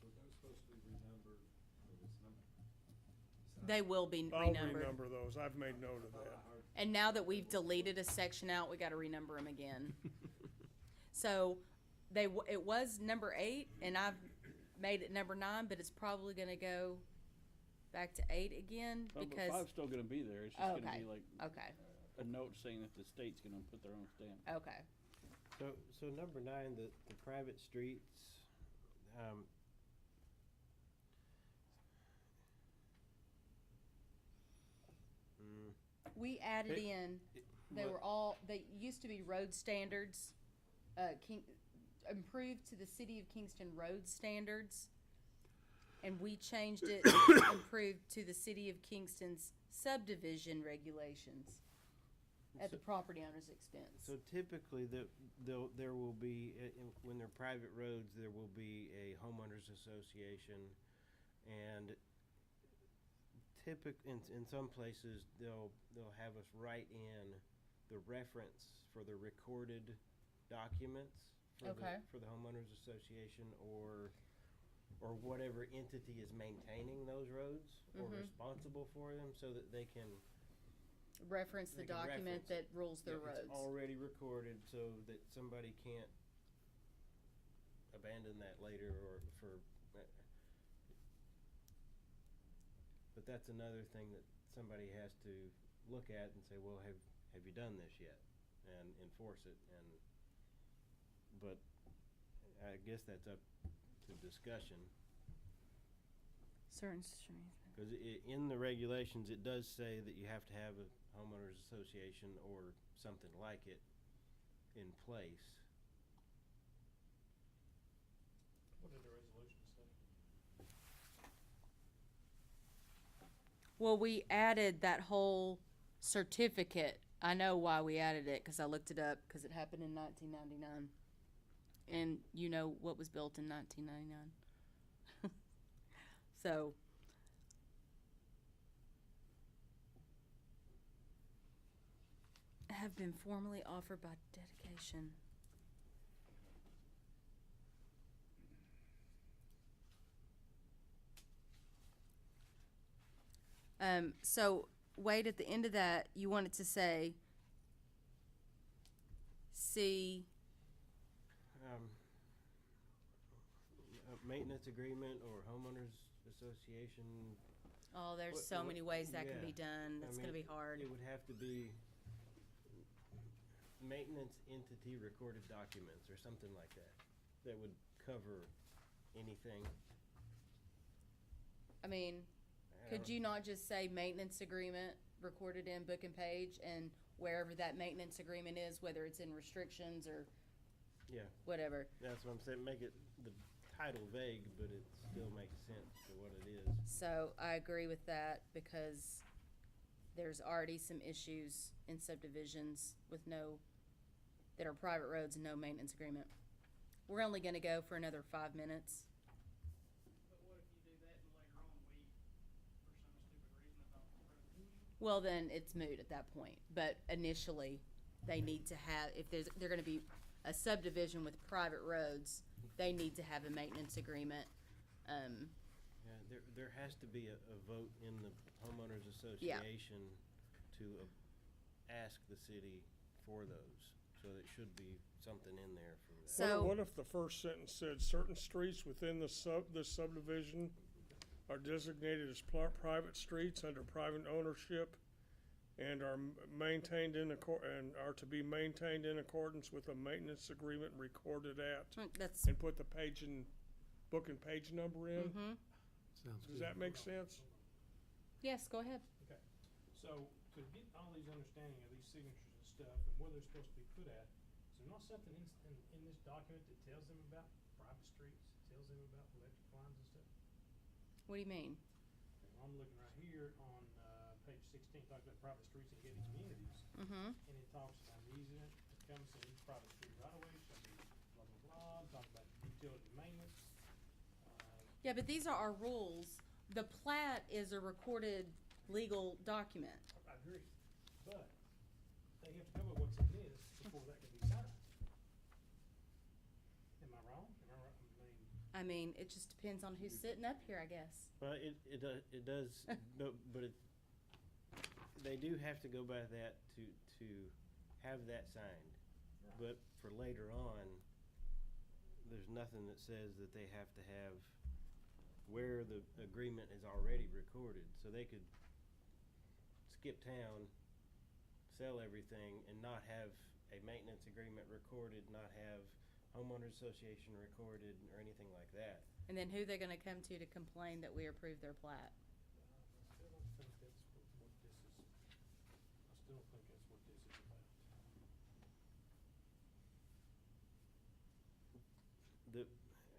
Were those supposed to be renumbered, or was number? They will be I'll renumbered. renumber those. I've made note of that. And now that we've deleted a section out, we got to renumber them again. So it was number 8, and I've made it number 9, but it's probably going to go back to 8 again Number because 5's still gonna be there. It's just gonna Okay. be like okay. a note saying that the state's gonna put their own stamp. Okay. So number 9, the private streets, We added It- they used to be road standards, improved to the City of Kingston road standards. And we changed it, improved to the City of Kingston's subdivision regulations at the property owner's expense. So typically, there will be, when they're private roads, there will be a homeowners association, and in some places, they'll have us write in the reference for the recorded documents for Okay. the homeowners association or whatever entity is maintaining those roads or responsible for them, so that they can Reference the They can document reference that it. rules their It's roads. already recorded, so that somebody can't abandon that later or for. But that's another thing that somebody has to look at and say, well, have you done this yet, and enforce it, but I guess that's up to discussion. Certain streets. Because in the regulations, it does say that you have to have a homeowners association or something like it in place. What did the resolution say? Well, we added that whole certificate. I know why we added it because I looked it up because it happened in 1999. And you know what was built in 1999. So, have been formally offered by dedication. So Wade, at the end of that, you want it to say C. Maintenance agreement or homeowners association. Oh, there's What- so what- many ways that can yeah. be done. That's I gonna mean, be hard. It would have to be maintenance entity recorded documents or something like that, that would cover anything. I mean, I could don't- you not just say maintenance agreement recorded in book and page, and wherever that maintenance agreement is, whether it's in restrictions or Yeah, whatever. that's what I'm saying, make it, the title vague, but it still makes sense for what it is. So I agree with that because there's already some issues in subdivisions with that are private roads and no maintenance agreement. We're only gonna go for another 5 minutes. But what if you do that and later on we, for some stupid reason, adopt the road? Well, then it's moot at that point. But initially, they need to have, if they're gonna be a subdivision with private roads, they need to have a maintenance agreement. Yeah, there has to be a vote in the homeowners association to ask the city for those. So it should be something in there for that. So- What if the first sentence said, certain streets within this subdivision are designated as private streets under private ownership and are maintained and are to be maintained in accordance with a maintenance agreement recorded at, That's, and put the book and page number in? Sounds Does good. that make sense? yes, go ahead. Okay, so to get all these understanding of these signatures and stuff and where they're supposed to be put at, is there not something in this document that tells them about private streets, tells them about electric lines and stuff? What do you mean? I'm looking right here on, page 16, talks about private streets in gated communities, Mm-hmm. and it talks about the easement that comes in each private street right away, shall be blah, blah, blah, talks about utility maintenance. Yeah, but these are our rules. The plat is a recorded legal document. I agree, but they have to cover what's in this before that can be signed. Am I wrong? I mean, it just depends on who's sitting up here, I guess. Well, it does, but they do have to go by that to have that signed. But for later on, there's nothing that says that they have to have where the agreement is already recorded. So they could skip town, sell everything, and not have a maintenance agreement recorded, not have homeowners association recorded, or anything like that. And then who they're gonna come to complain that we approved their plat? I still don't think that's what this is. I still don't think that's what this is about.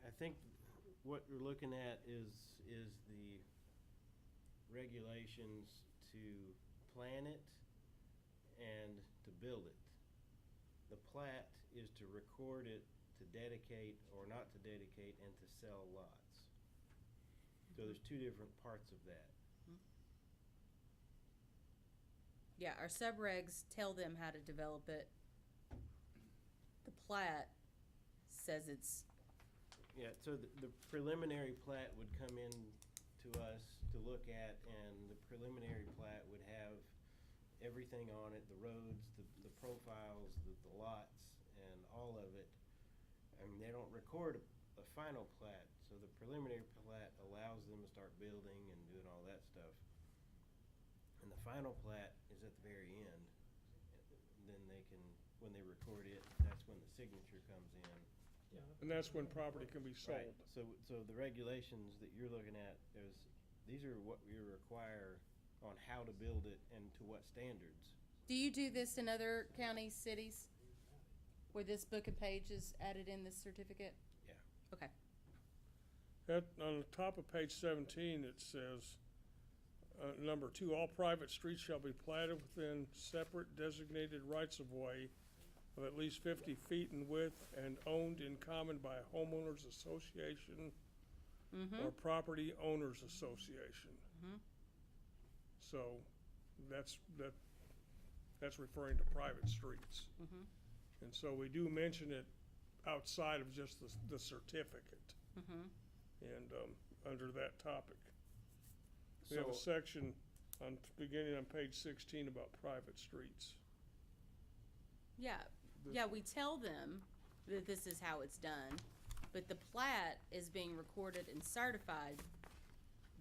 I think what we're looking at is the regulations to plan it and to build it. The plat is to record it, to dedicate or not to dedicate, and to sell lots. So there's two different parts of that. Yeah, our subregs tell them how to develop it. The plat says it's, Yeah, so the preliminary plat would come in to us to look at, and the preliminary plat would have everything on it, the roads, the profiles, the lots, and all of it. I mean, they don't record a final plat, so the preliminary plat allows them to start building and doing all that stuff. And the final plat is at the very end. Then they can, when they record it, that's when the signature comes in. And that's when property can be sold. Right. So the regulations that you're looking at these are what we require on how to build it and to what standards. do you do this in other counties, cities? Where this book and page is added in this certificate? Yeah. Okay. On the top of page 17, it says, number 2, all private streets shall be platted within separate designated rights-of-way of at least 50 feet in width and owned in common by a homeowners association or property owners association. So that's referring to private streets. And so we do mention it outside of just the certificate. And under that topic. We have a So- section beginning on page 16 about private streets. Yeah, yeah, we tell them that this is how it's done, but the plat is being recorded and certified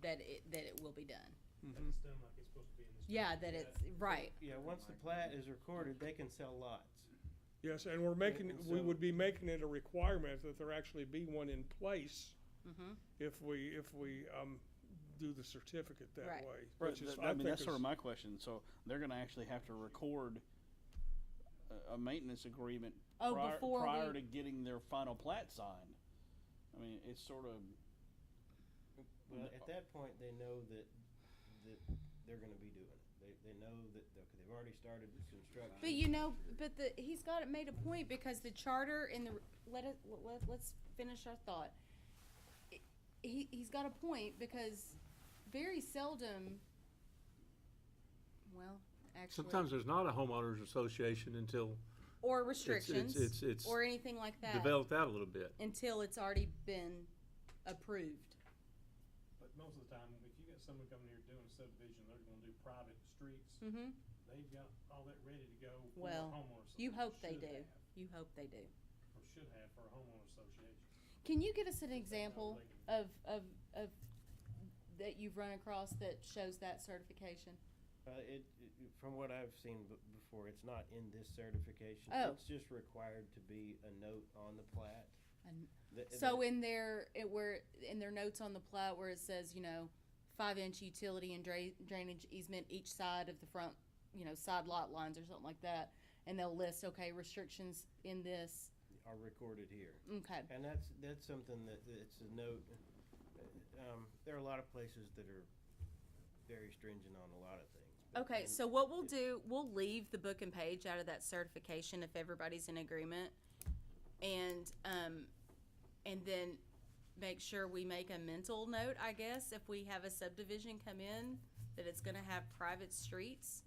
that it will be done. That it's done like it's supposed to be in this. Yeah, document. that it's, right. Yeah, once the plat is recorded, they can sell lots. Yes, and And we so- would be making it a requirement that there actually be one in place if we do the certificate that Right. way. Right, Which is, I mean, think that's sort is- of my question. So they're gonna actually have to record a maintenance agreement Oh, before prior we- to getting their final plat signed. I mean, it's sort of, Well, at that point, they know that they're gonna be doing it. They know that, okay, they've already started construction. But you know, but he's got it made a point because the charter and let's finish our thought. He's got a point because very seldom, well, actually, Sometimes there's not a homeowners association until or restrictions it's or anything like that developed out a little bit. until it's already been approved. But most of the time, if you got someone coming here doing a subdivision, they're gonna do private streets. Mm-hmm. They've got all that ready to go for a Well, homeowner association. you hope they Should do. have, You hope they do. Or should have for a homeowner association. Can you give us an example of that you've run across that shows that certification? From what I've seen before, it's not in this certification. Oh. It's just required to be a note on the plat. And That- so that- in their notes on the plat where it says, 5-inch utility and drainage easement each side of the front, side lot lines or something like that, and they'll list, okay, restrictions in this. are recorded here. Okay. And that's something that it's a note. There are a lot of places that are very stringent on a lot of things. but- Okay, and so what we'll do, we'll leave the book and page out of that certification if everybody's in agreement. And then make sure we make a mental note, I guess, if we have a subdivision come in, that it's gonna have private streets.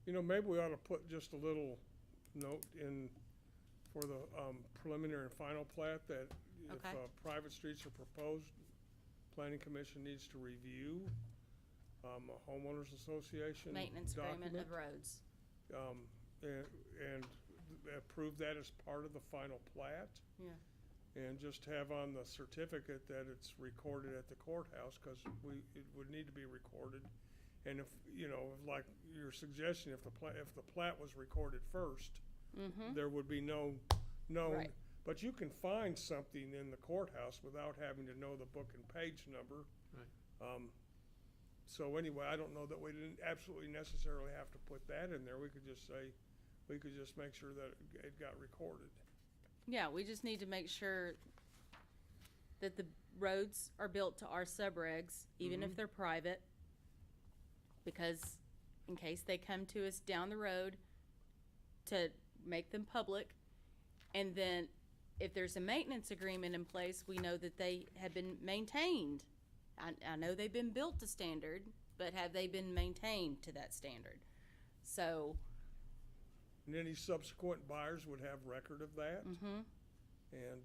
maybe we ought to put just a little note in for the preliminary and final plat that if Okay. private streets are proposed, planning commission needs to review a homeowners association Maintenance agreement document, of roads. and approve that as part of the final plat. Yeah. And just have on the certificate that it's recorded at the courthouse, cause it would need to be recorded. And if, like your suggestion, if the plat was recorded first, Mm-hmm. there would be no known. Right. But you can find something in the courthouse without having to know the book and page number. Right. So anyway, I don't know that we didn't absolutely necessarily have to put that in there. We could just make sure that it got recorded. Yeah, we just need to make sure that the roads are built to our subregs, even if they're private. Because in case they come to us down the road to make them public, and then if there's a maintenance agreement in place, we know that they have been maintained. I know they've been built to standard, but have they been maintained to that standard? So, And any subsequent buyers would have record of that. mm-hmm, And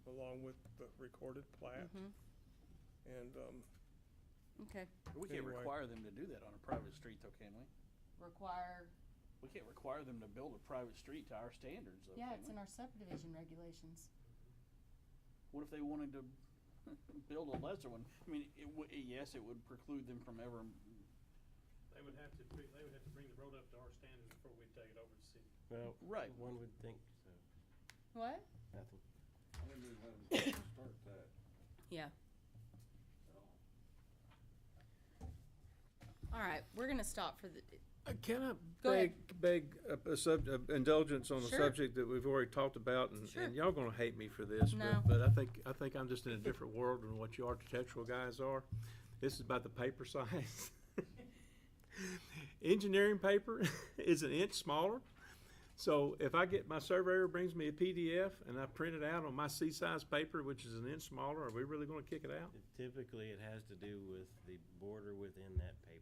along with the recorded plat. mm-hmm, And okay. we can't Anyway. require them to do that on a private street though, can we? Require, We can't require them to build a private street to our standards though, yeah, can it's we? in our subdivision regulations. What if they wanted to build a lesser one? I mean, yes, it would preclude them from ever. They would have to bring the road up to our standards before we take it over to the city. Well, Right. one would think so. What? Nothing. I wouldn't even let them start that Yeah. at all. All right, we're gonna stop for the, Can I Go ahead. beg indulgence on a Sure. subject that we've already talked about, and, Sure. and y'all gonna hate me for this, No. but I think I'm just in a different world than what you architectural guys are. This is about the paper size. Engineering paper is an inch smaller. So if I get, my surveyor brings me a PDF and I print it out on my C-size paper, which is an inch smaller, are we really gonna kick it out? Typically, it has to do with the border within that paper.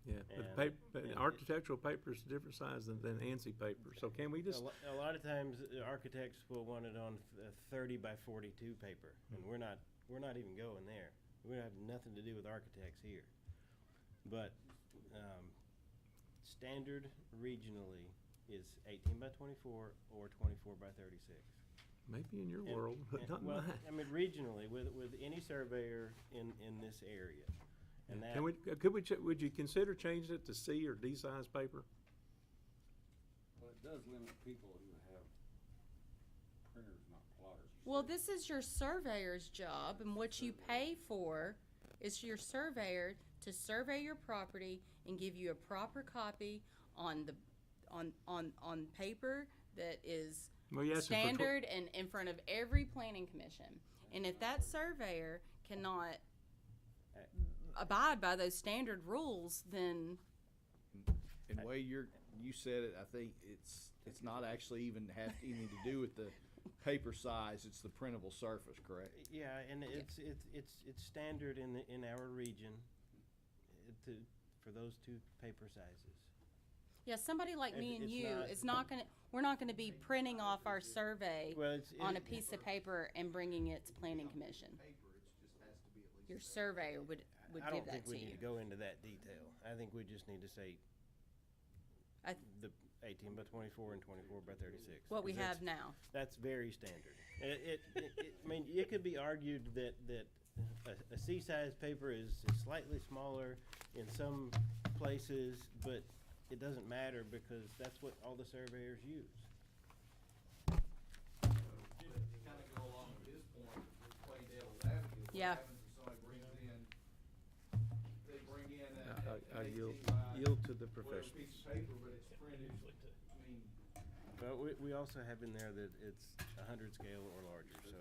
Yeah, but And- but and it- architectural paper is a different size than ANSI paper. So can we just, A lot of times, architects will want it on 30 by 42 paper, and we're not even going there. We have nothing to do with architects here. But standard regionally is 18 by 24 or 24 by 36. maybe in your And- world, but and- not well, mine. I mean, regionally, with any surveyor in this area. And that, Would you consider changing it to C or D size paper? Well, it does limit people who have printers, not plotters. well, this is your surveyor's job, and what you pay for is your surveyor to survey your property and give you a proper copy on the, on paper that is Well, you asked him for standard and in front of every planning commission. And if that surveyor cannot abide by those standard rules, then And the way you said it, I think it's not actually even have anything to do with the paper size, it's the printable surface, correct? Yeah, and it's standard in our region for those two paper sizes. yeah, somebody like me and It's you not- is not gonna, we're not gonna be printing off our survey Well, on a piece of paper and bringing it to planning commission. Your surveyor would I give don't think that to we you. need to go into that detail. I think we just need to say I- the 18 by 24 and 24 by 36. What we 'cause that's- have now. That's very standard. I mean, it could be argued that a C-size paper is slightly smaller in some places, but it doesn't matter because that's what all the surveyors use. Kind of go along with his point, just play devil's advocate. What Yeah. happens if somebody brings in, they bring in I an yield 18 by yield to the whatever professionals. piece of paper, but it's printed, I mean, But we also have in there that it's 100 scale or larger, so,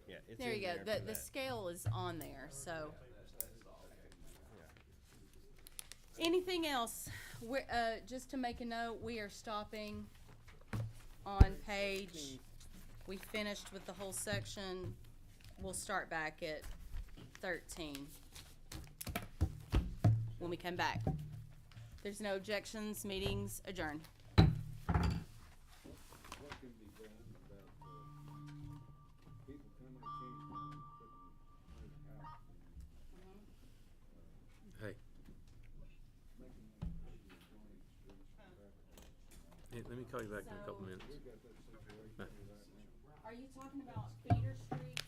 yeah, it's There in you go. there for The that. scale is on there, so. Anything else? Just to make a note, we are stopping on page, we finished with the whole section. We'll start back at 13 when we come back. There's no objections, meetings adjourned. What can be done about, people coming to Kingston and putting new houses Hey, making them bigger and joining streets and traffic. hey, let me call you back in a couple So- minutes. We've got that situation right now. Are you talking about Feeder Street